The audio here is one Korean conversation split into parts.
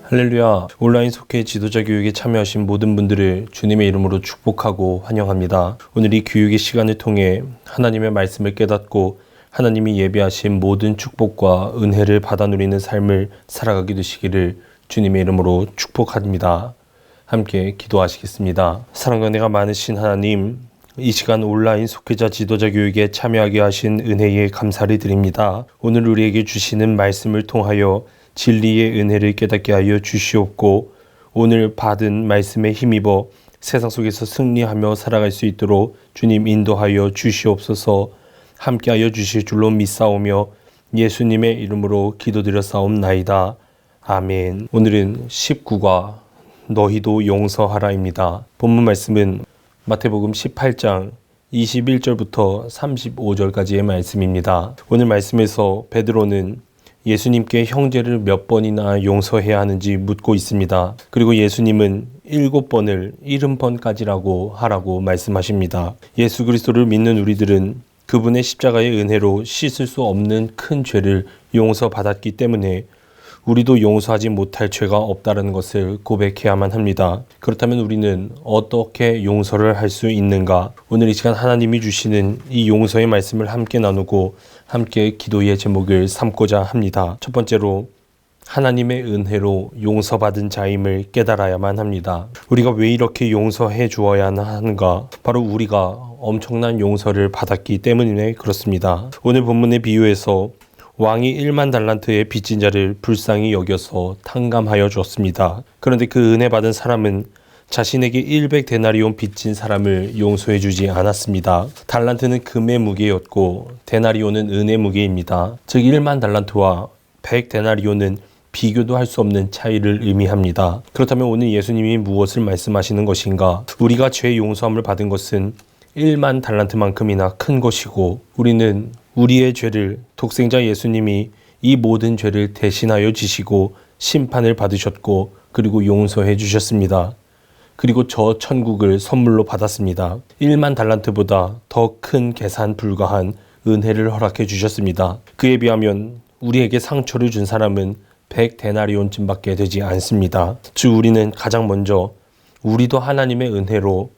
할렐루야. 온라인 속회 지도자 교육에 참여하신 모든 분들을 주님의 이름으로 축복하고 환영합니다. 오늘 이 교육의 시간을 통해 하나님의 말씀을 깨닫고 하나님이 예비하신 모든 축복과 은혜를 받아 누리는 삶을 살아가게 되시기를 주님의 이름으로 축복합니다. 함께 기도하시겠습니다. 사랑과 은혜가 많으신 하나님, 이 시간 온라인 속회자 지도자 교육에 참여하게 하신 은혜에 감사를 드립니다. 오늘 우리에게 주시는 말씀을 통하여 진리의 은혜를 깨닫게 하여 주시옵고, 오늘 받은 말씀에 힘입어 세상 속에서 승리하며 살아갈 수 있도록 주님 인도하여 주시옵소서. 함께하여 주실 줄로 믿사오며 예수님의 이름으로 기도드렸사옵나이다. 아멘. 오늘은 19과 너희도 용서하라입니다. 본문 말씀은 마태복음 18장 21절부터 35절까지의 말씀입니다. 오늘 말씀에서 베드로는 예수님께 형제를 몇 번이나 용서해야 하는지 묻고 있습니다. 그리고 예수님은 7번을 70번까지라고 하라고 말씀하십니다. 예수 그리스도를 믿는 우리들은 그분의 십자가의 은혜로 씻을 수 없는 큰 죄를 용서받았기 때문에 우리도 용서하지 못할 죄가 없다는 것을 고백해야만 합니다. 그렇다면 우리는 어떻게 용서를 할 수 있는가? 오늘 이 시간 하나님이 주시는 이 용서의 말씀을 함께 나누고 함께 기도의 제목을 삼고자 합니다. 첫 번째로 하나님의 은혜로 용서받은 자임을 깨달아야만 합니다. 우리가 왜 이렇게 용서해 주어야 하는가? 바로 우리가 엄청난 용서를 받았기 때문에 그렇습니다. 오늘 본문의 비유에서 왕이 1만 달란트의 빚진 자를 불쌍히 여겨서 탕감하여 주었습니다. 그런데 그 은혜 받은 사람은 자신에게 100데나리온 빚진 사람을 용서해 주지 않았습니다. 달란트는 금의 무게였고 데나리온은 은의 무게입니다. 즉 1만 달란트와 100데나리온은 비교도 할 수 없는 차이를 의미합니다. 그렇다면 오늘 예수님이 무엇을 말씀하시는 것인가? 우리가 죄 용서함을 받은 것은 1만 달란트만큼이나 큰 것이고, 우리는 우리의 죄를 독생자 예수님이 이 모든 죄를 대신하여 지시고 심판을 받으셨고 그리고 용서해 주셨습니다. 그리고 저 천국을 선물로 받았습니다. 1만 달란트보다 더 큰 계산 불가한 은혜를 허락해 주셨습니다. 그에 비하면 우리에게 상처를 준 사람은 100데나리온쯤밖에 되지 않습니다. 즉 우리는 가장 먼저 우리도 하나님의 은혜로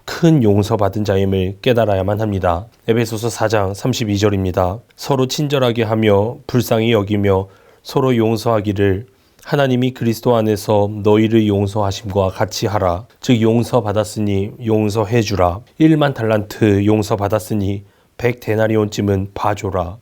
큰 용서받은 자임을 깨달아야만 합니다. 에베소서 4장 32절입니다. 서로 친절하게 하며 불쌍히 여기며 서로 용서하기를 하나님이 그리스도 안에서 너희를 용서하심과 같이 하라. 즉 용서받았으니 용서해 주라. 1만 달란트 용서받았으니 100데나리온쯤은 봐줘라.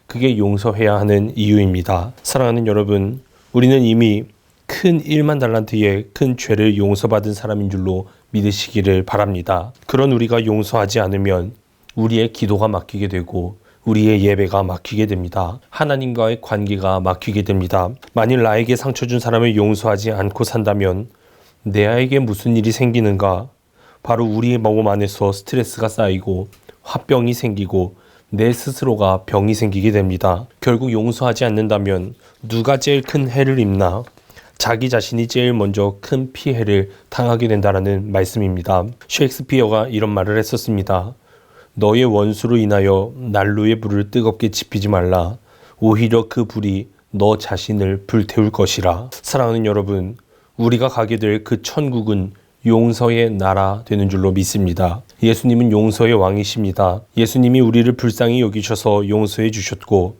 그게 용서해야 하는 이유입니다. 사랑하는 여러분, 우리는 이미 큰 1만 달란트의 큰 죄를 용서받은 사람인 줄로 믿으시기를 바랍니다. 그런 우리가 용서하지 않으면 우리의 기도가 막히게 되고 우리의 예배가 막히게 됩니다. 하나님과의 관계가 막히게 됩니다. 만일 나에게 상처 준 사람을 용서하지 않고 산다면 내에게 무슨 일이 생기는가? 바로 우리의 몸 안에서 스트레스가 쌓이고 화병이 생기고 내 스스로가 병이 생기게 됩니다. 결국 용서하지 않는다면 누가 제일 큰 해를 입나? 자기 자신이 제일 먼저 큰 피해를 당하게 된다는 말씀입니다. 셰익스피어가 이런 말을 했었습니다. 너의 원수로 인하여 난로의 불을 뜨겁게 지피지 말라. 오히려 그 불이 너 자신을 불태울 것이라. 사랑하는 여러분, 우리가 가게 될 그 천국은 용서의 나라 되는 줄로 믿습니다. 예수님은 용서의 왕이십니다. 예수님이 우리를 불쌍히 여기셔서 용서해 주셨고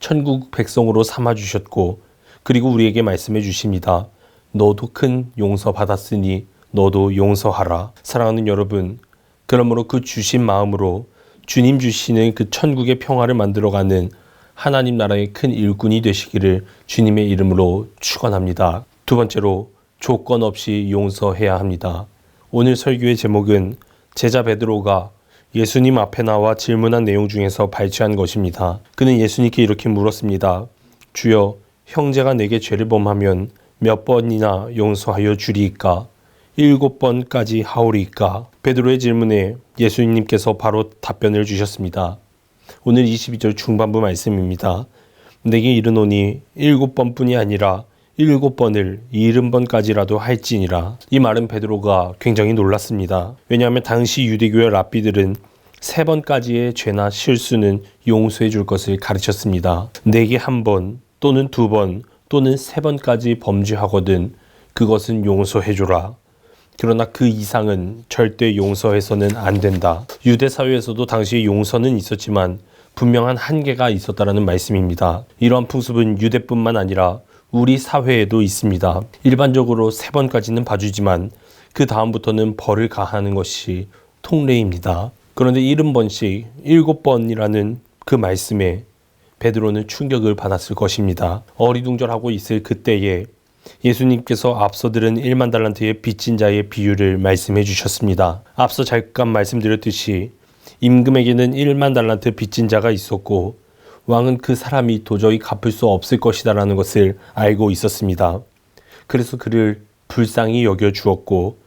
천국 백성으로 삼아 주셨고, 그리고 우리에게 말씀해 주십니다. 너도 큰 용서 받았으니 너도 용서하라. 사랑하는 여러분, 그러므로 그 주신 마음으로 주님 주시는 그 천국의 평화를 만들어가는 하나님 나라의 큰 일꾼이 되시기를 주님의 이름으로 축원합니다. 두 번째로 조건 없이 용서해야 합니다. 오늘 설교의 제목은 제자 베드로가 예수님 앞에 나와 질문한 내용 중에서 발췌한 것입니다. 그는 예수님께 이렇게 물었습니다. 주여, 형제가 내게 죄를 범하면 몇 번이나 용서하여 주리이까? 7번까지 하오리이까? 베드로의 질문에 예수님께서 바로 답변을 주셨습니다. 오늘 22절 중반부 말씀입니다. 내게 이르노니 7번뿐이 아니라 7번을 70번까지라도 할지니라. 이 말은 베드로가 굉장히 놀랐습니다. 왜냐하면 당시 유대교의 랍비들은 3번까지의 죄나 실수는 용서해 줄 것을 가르쳤습니다. 내게 1번 또는 2번 또는 3번까지 범죄하거든 그것은 용서해줘라. 그러나 그 이상은 절대 용서해서는 안 된다. 유대 사회에서도 당시 용서는 있었지만 분명한 한계가 있었다라는 말씀입니다. 이러한 풍습은 유대뿐만 아니라 우리 사회에도 있습니다. 일반적으로 3번까지는 봐주지만 그 다음부터는 벌을 가하는 것이 통례입니다. 그런데 70번씩 7번이라는 그 말씀에 베드로는 충격을 받았을 것입니다. 어리둥절하고 있을 그때에 예수님께서 앞서 들은 1만 달란트의 빚진 자의 비유를 말씀해 주셨습니다. 앞서 잠깐 말씀드렸듯이 임금에게는 1만 달란트 빚진 자가 있었고 왕은 그 사람이 도저히 갚을 수 없을 것이다라는 것을 알고 있었습니다. 그래서 그를 불쌍히 여겨 주었고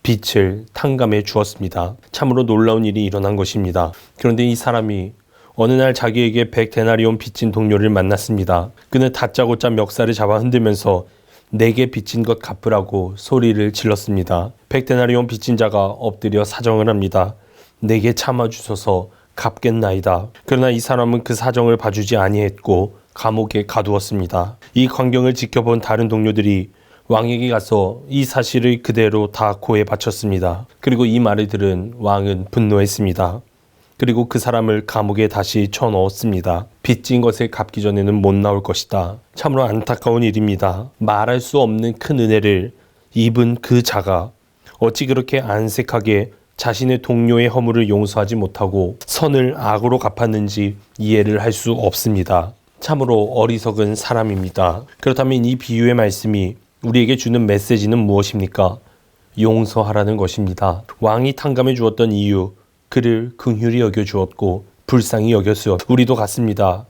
빚을 탕감해 주었습니다. 참으로 놀라운 일이 일어난 것입니다. 그런데 이 사람이 어느 날 자기에게 100데나리온 빚진 동료를 만났습니다. 그는 다짜고짜 멱살을 잡아 흔들면서 내게 빚진 것 갚으라고 소리를 질렀습니다. 100데나리온 빚진 자가 엎드려 사정을 합니다. 내게 참아주소서 갚겠나이다. 그러나 이 사람은 그 사정을 봐주지 아니했고 감옥에 가두었습니다. 이 광경을 지켜본 다른 동료들이 왕에게 가서 이 사실을 그대로 다 고해 바쳤습니다. 그리고 이 말을 들은 왕은 분노했습니다. 그리고 그 사람을 감옥에 다시 쳐넣었습니다. 빚진 것을 갚기 전에는 못 나올 것이다. 참으로 안타까운 일입니다. 말할 수 없는 큰 은혜를 입은 그 자가 어찌 그렇게 안색하게 자신의 동료의 허물을 용서하지 못하고 선을 악으로 갚았는지 이해를 할 수 없습니다. 참으로 어리석은 사람입니다. 그렇다면 이 비유의 말씀이 우리에게 주는 메시지는 무엇입니까? 용서하라는 것입니다. 왕이 탕감해 주었던 이유, 그를 긍휼히 여겨 주었고 불쌍히 여겼으요. 우리도 같습니다.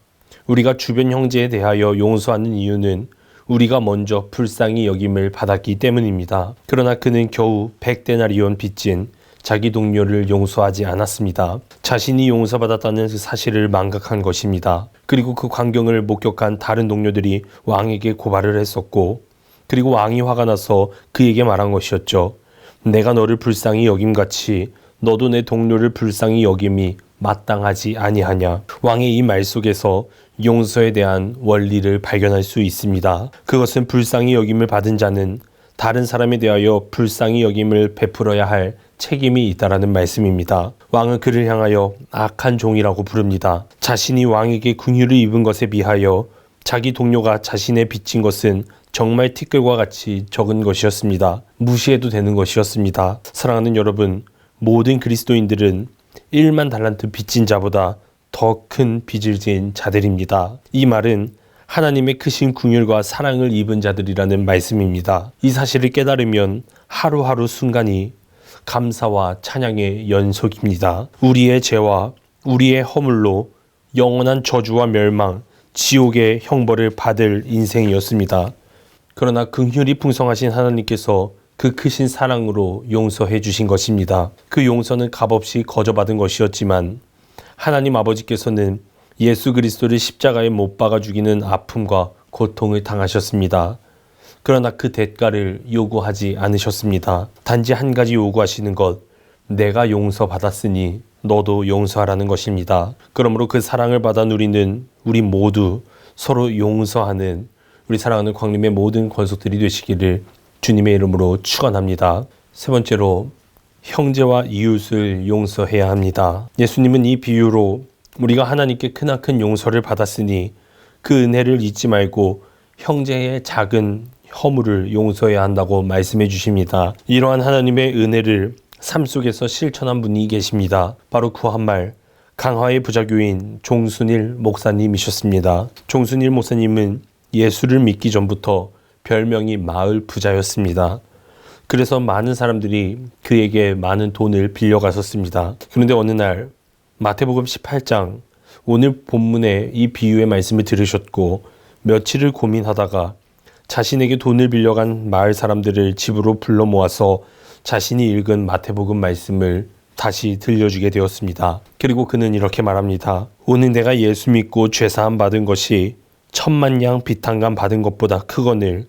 우리가 주변 형제에 대하여 용서하는 이유는 우리가 먼저 불쌍히 여김을 받았기 때문입니다. 그러나 그는 겨우 100데나리온 빚진 자기 동료를 용서하지 않았습니다. 자신이 용서받았다는 그 사실을 망각한 것입니다. 그리고 그 광경을 목격한 다른 동료들이 왕에게 고발을 했었고, 그리고 왕이 화가 나서 그에게 말한 것이었죠. 내가 너를 불쌍히 여김같이 너도 내 동료를 불쌍히 여김이 마땅하지 아니하냐. 왕의 이 말 속에서 용서에 대한 원리를 발견할 수 있습니다. 그것은 불쌍히 여김을 받은 자는 다른 사람에 대하여 불쌍히 여김을 베풀어야 할 책임이 있다라는 말씀입니다. 왕은 그를 향하여 악한 종이라고 부릅니다. 자신이 왕에게 긍휼을 입은 것에 비하여 자기 동료가 자신의 빚진 것은 정말 티끌과 같이 적은 것이었습니다. 무시해도 되는 것이었습니다. 사랑하는 여러분, 모든 그리스도인들은 1만 달란트 빚진 자보다 더 큰 빚을 지은 자들입니다. 이 말은 하나님의 크신 긍휼과 사랑을 입은 자들이라는 말씀입니다. 이 사실을 깨달으면 하루하루 순간이 감사와 찬양의 연속입니다. 우리의 죄와 우리의 허물로 영원한 저주와 멸망, 지옥의 형벌을 받을 인생이었습니다. 그러나 긍휼이 풍성하신 하나님께서 그 크신 사랑으로 용서해 주신 것입니다. 그 용서는 값없이 거저받은 것이었지만 하나님 아버지께서는 예수 그리스도를 십자가에 못 박아 죽이는 아픔과 고통을 당하셨습니다. 그러나 그 대가를 요구하지 않으셨습니다. 단지 한 가지 요구하시는 것, 내가 용서받았으니 너도 용서하라는 것입니다. 그러므로 그 사랑을 받아 누리는 우리 모두 서로 용서하는 우리 사랑하는 광림의 모든 권속들이 되시기를 주님의 이름으로 축원합니다. 세 번째로, 형제와 이웃을 용서해야 합니다. 예수님은 이 비유로 우리가 하나님께 크나큰 용서를 받았으니 그 은혜를 잊지 말고 형제의 작은 허물을 용서해야 한다고 말씀해 주십니다. 이러한 하나님의 은혜를 삶 속에서 실천한 분이 계십니다. 바로 그 한 말, 강화의 부자교인 종순일 목사님이셨습니다. 종순일 목사님은 예수를 믿기 전부터 별명이 마을 부자였습니다. 그래서 많은 사람들이 그에게 많은 돈을 빌려갔었습니다. 그런데 어느 날 마태복음 18장 오늘 본문에 이 비유의 말씀을 들으셨고 며칠을 고민하다가 자신에게 돈을 빌려간 마을 사람들을 집으로 불러 모아서 자신이 읽은 마태복음 말씀을 다시 들려주게 되었습니다. 그리고 그는 이렇게 말합니다. 오늘 내가 예수 믿고 죄사함 받은 것이 1000만 양 비탕감 받은 것보다 크거늘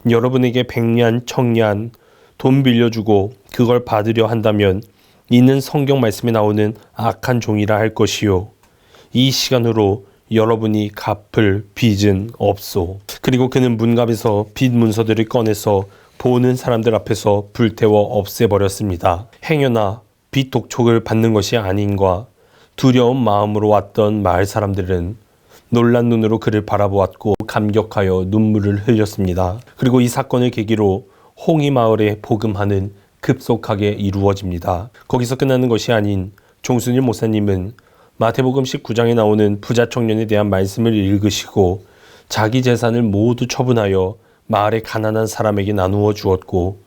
여러분에게 100냥 청냥 돈 빌려주고 그걸 받으려 한다면 이는 성경 말씀에 나오는 악한 종이라 할 것이요 이 시간으로 여러분이 갚을 빚은 없소. 그리고 그는 문갑에서 빚 문서들을 꺼내서 보는 사람들 앞에서 불태워 없애버렸습니다. 행여나 빚 독촉을 받는 것이 아닌가 두려운 마음으로 왔던 마을 사람들은 놀란 눈으로 그를 바라보았고 감격하여 눈물을 흘렸습니다. 그리고 이 사건을 계기로 홍이 마을에 복음화는 급속하게 이루어집니다. 거기서 끝나는 것이 아닌 종순일 목사님은 마태복음 19장에 나오는 부자 청년에 대한 말씀을 읽으시고 자기 재산을 모두 처분하여 마을의 가난한 사람에게 나누어 주었고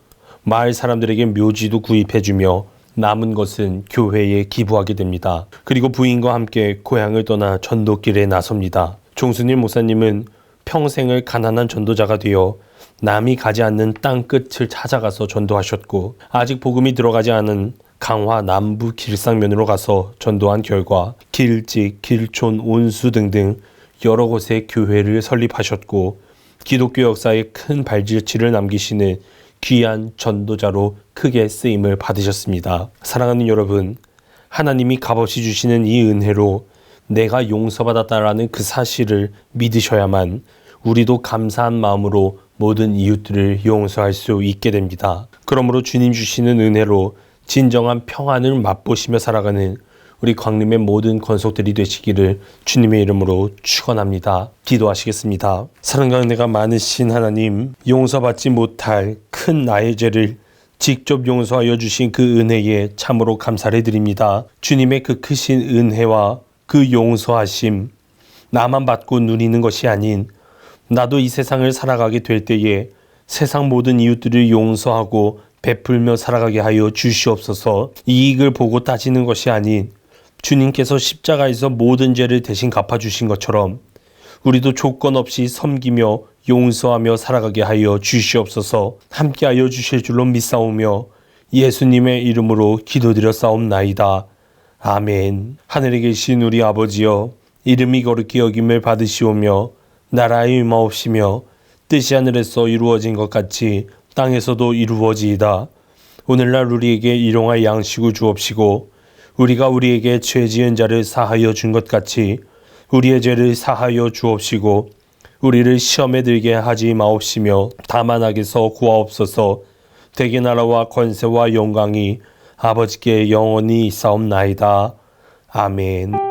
마을 사람들에게 묘지도 구입해 주며 남은 것은 교회에 기부하게 됩니다. 그리고 부인과 함께 고향을 떠나 전도길에 나섭니다. 종순일 목사님은 평생을 가난한 전도자가 되어 남이 가지 않는 땅 끝을 찾아가서 전도하셨고 아직 복음이 들어가지 않은 강화 남부 길상면으로 가서 전도한 결과 길직, 길촌, 온수 등등 여러 곳에 교회를 설립하셨고 기독교 역사에 큰 발자취를 남기시는 귀한 전도자로 크게 쓰임을 받으셨습니다. 사랑하는 여러분, 하나님이 값없이 주시는 이 은혜로 내가 용서받았다라는 그 사실을 믿으셔야만 우리도 감사한 마음으로 모든 이웃들을 용서할 수 있게 됩니다. 그러므로 주님 주시는 은혜로 진정한 평안을 맛보시며 살아가는 우리 광림의 모든 권속들이 되시기를 주님의 이름으로 축원합니다. 기도하시겠습니다. 사랑과 은혜가 많으신 하나님, 용서받지 못할 큰 나의 죄를 직접 용서하여 주신 그 은혜에 참으로 감사를 드립니다. 주님의 그 크신 은혜와 그 용서하심, 나만 받고 누리는 것이 아닌 나도 이 세상을 살아가게 될 때에 세상 모든 이웃들을 용서하고 베풀며 살아가게 하여 주시옵소서. 이익을 보고 따지는 것이 아닌 주님께서 십자가에서 모든 죄를 대신 갚아주신 것처럼 우리도 조건 없이 섬기며 용서하며 살아가게 하여 주시옵소서. 함께하여 주실 줄로 믿사오며 예수님의 이름으로 기도드렸사옵나이다. 아멘. 하늘에 계신 우리 아버지여, 이름이 거룩히 여김을 받으시오며 나라의 임하옵시며 뜻이 하늘에서 이루어진 것 같이 땅에서도 이루어지이다. 오늘날 우리에게 일용할 양식을 주옵시고 우리가 우리에게 죄 지은 자를 사하여 준 것 같이 우리의 죄를 사하여 주옵시고 우리를 시험에 들게 하지 마옵시며 다만 악에서 구하옵소서. 대개 나라와 권세와 영광이 아버지께 영원히 있사옵나이다. 아멘.